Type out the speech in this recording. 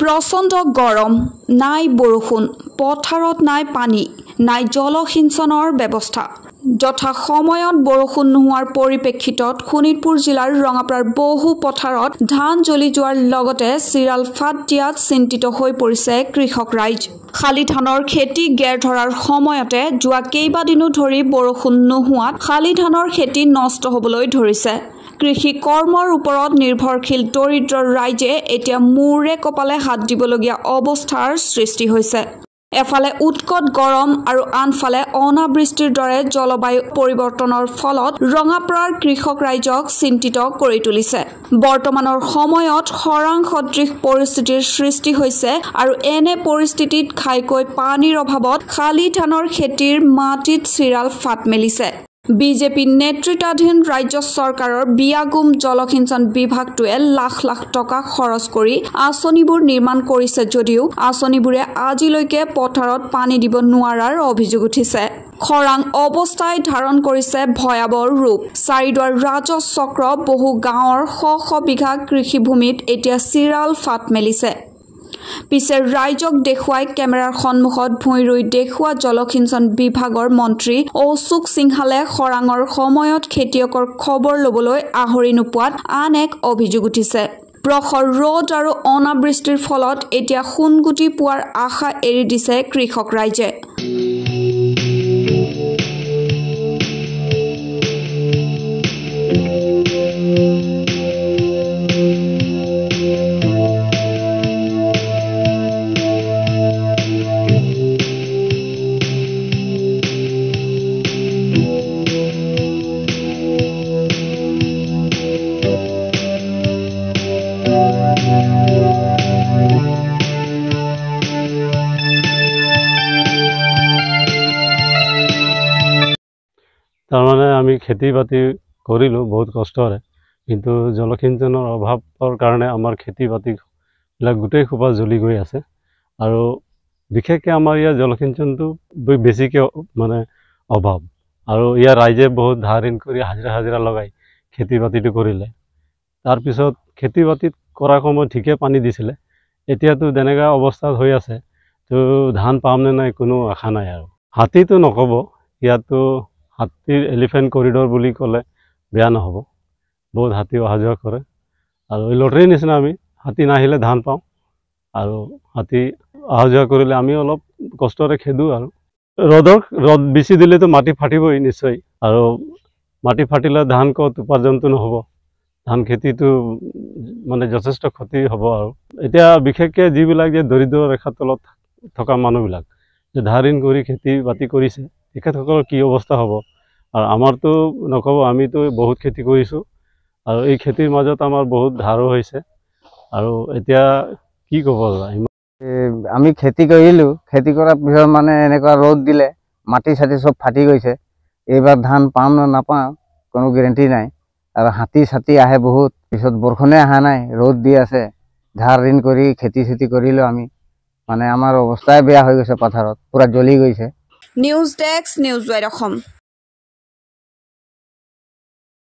প্ৰচণ্ড গৰম, নাই বৰষুণ, পথাৰত নাই পানী, নাই জলসিঞ্চনৰ ব্যৱস্থা। যথা সময়ত বৰষুণ নোহোৱাৰ পৰিপ্ৰেক্ষিতত শোণিতপুৰ জিলাৰ ৰঙাপাৰাৰ বহু পথাৰত ধান জ্বলি যোৱাৰ লগতে চিৰাল ফাট দিয়াত চিন্তিত হৈ পৰিছে কৃষক ৰাইজ। শালি ধানৰ খেতি গেৰ ধৰাৰ সময়তে যোৱা কেইবাদিনো ধৰি বৰষুণ নোহোৱাত শালি ধানৰ খেতি নষ্ট হ'বলৈ ধৰিছে। কৃষি কৰ্মৰ ওপৰত নিৰ্ভৰশীল দৰিদ্ৰ ৰাইজে এতিয়া মূৰে কপালে হাত দিবলগীয়া অৱস্থাৰ সৃষ্টি হৈছে। এফালে উৎকট গৰম আৰু আনফালে অনাবৃষ্টিৰ দৰে জলবায়ু পৰিৱৰ্তনৰ ফলত ৰঙাপাৰাৰ কৃষক ৰাইজক চিন্তিত কৰি তুলিছে। বৰ্তমানৰ সময়ত খৰাং সদৃশ পৰিস্থিতিৰ সৃষ্টি হৈছে আৰু এনে পৰিস্থিতিত ঘাইকৈ পানীৰ অভাৱত শালি ধানৰ খেতিৰ মাটিত চিৰাল ফাট মেলিছে। বিজেপি নেতৃত্বাধীন ৰাজ্য চৰকাৰৰ বিয়াগুম জলসিঞ্চন বিভাগটোৱে লাখ লাখ টকা খৰচ কৰি আঁচনিবোৰ নিৰ্মাণ কৰিছে যদিও আঁচনিবোৰে আজিলৈকে পথাৰত পানী দিব নোৱাৰাৰ অভিযোগ উঠিছে। খৰাং অৱস্থাই ধাৰণ কৰিছে ভয়াৱহ ৰূপ। চাৰিদুৱাৰ ৰাজহ চক্ৰ বহু গাঁৱৰ শ শ বিঘা কৃষিভূমিত এতিয়া চিৰাল ফাট মেলিছে। পিছে ৰাইজক দেখুৱাই কেমেৰাৰ সন্মুখত ভূঁই ৰুই দেখুওৱা জলসিঞ্চন বিভাগৰ মন্ত্ৰী অশোক সিংহালে খৰাঙৰ সময়ত খেতিয়কৰ খবৰ ল'বলৈ আহৰি নোপোৱাত আন এক অভিযোগ উঠিছে। প্ৰখৰ ৰ'দ আৰু অনাবৃষ্টিৰ ফলত এতিয়া সোণগুটি পোৱাৰ আশা এৰি দিছে কৃষক ৰাইজে। তাৰমানে আমি খেতি বাতি কৰিলোঁ বহুত কষ্টৰে, কিন্তু জলসিঞ্চনৰ অভাৱৰ কাৰণে আমাৰ খেতি বাতিবিলাক গোটেই সোপা জ্বলি গৈ আছে। আৰু বিশেষকৈ আমাৰ ইয়াৰ জলসিঞ্চনটো বেছিকৈ মানে অভাৱ। আৰু ইয়াৰ ৰাইজে বহুত ধাৰ ঋণ কৰি হাজিৰা লগাই খেতি বাতিটো কৰিলে। তাৰপিছত খেতি বাতিত কৰাৰ সময়ত ঠিকে পানী দিছিলে, এতিয়াতো তেনেকুৱা অৱস্থাত হৈ আছে, তো ধান পামনে নাই কোনো আশা নাই। আৰু হাতীটো নক'ব, ইয়াতো হাতীৰ এলিফেণ্ট কৰিডৰ বুলি ক'লে বেয়া নহ'ব। বহুত হাতী অহা যোৱা কৰে আৰু এই লটাৰীৰ নিচিনা আমি হাতী নাহিলে ধান পাওঁ আৰু হাতী অহা যোৱা কৰিলে আমি অলপ কষ্টৰে খেদোঁ। আৰু ৰ'দ বেছি দিলেতো মাটি ফাটিবই নিশ্চয়, আৰু মাটি ফাটিলে ধান ক'ত উপাৰ্জনটো নহ'ব, ধান খেতিটো মানে যথেষ্ট ক্ষতি হ'ব। আৰু এতিয়া বিশেষকৈ যিবিলাক যে দৰিদ্ৰ ৰেখাৰ তলত থকা মানুহবিলাক যে ধাৰ ঋণ কৰি খেতি বাতি কৰিছে, তেখেতসকলৰ কি অৱস্থা হ'ব। আৰু আমাৰতো নক'ব, আমিতো বহুত খেতি কৰিছোঁ আৰু এই খেতিৰ মাজত আমাৰ বহুত ধাৰো হৈছে। আৰু এতিয়া কি ক'ব, আমি খেতি কৰিলোঁ, খেতি কৰাৰ পিছত মানে এনেকুৱা ৰ'দ দিলে মাটি চাটি চব ফাটি গৈছে। এইবাৰ ধান পাম নে নাপাওঁ কোনো গেৰেণ্টি নাই। আৰু হাতী চাতি আহে বহুত, পিছত বৰষুণে অহা নাই, ৰ'দ দি আছে। ধাৰ ঋণ কৰি খেতি চেতি কৰিলোঁ আমি, মানে আমাৰ অৱস্থাই বেয়া হৈ গৈছে, পথাৰত পূৰা জ্বলি গৈছে। News desk, news wide Assam.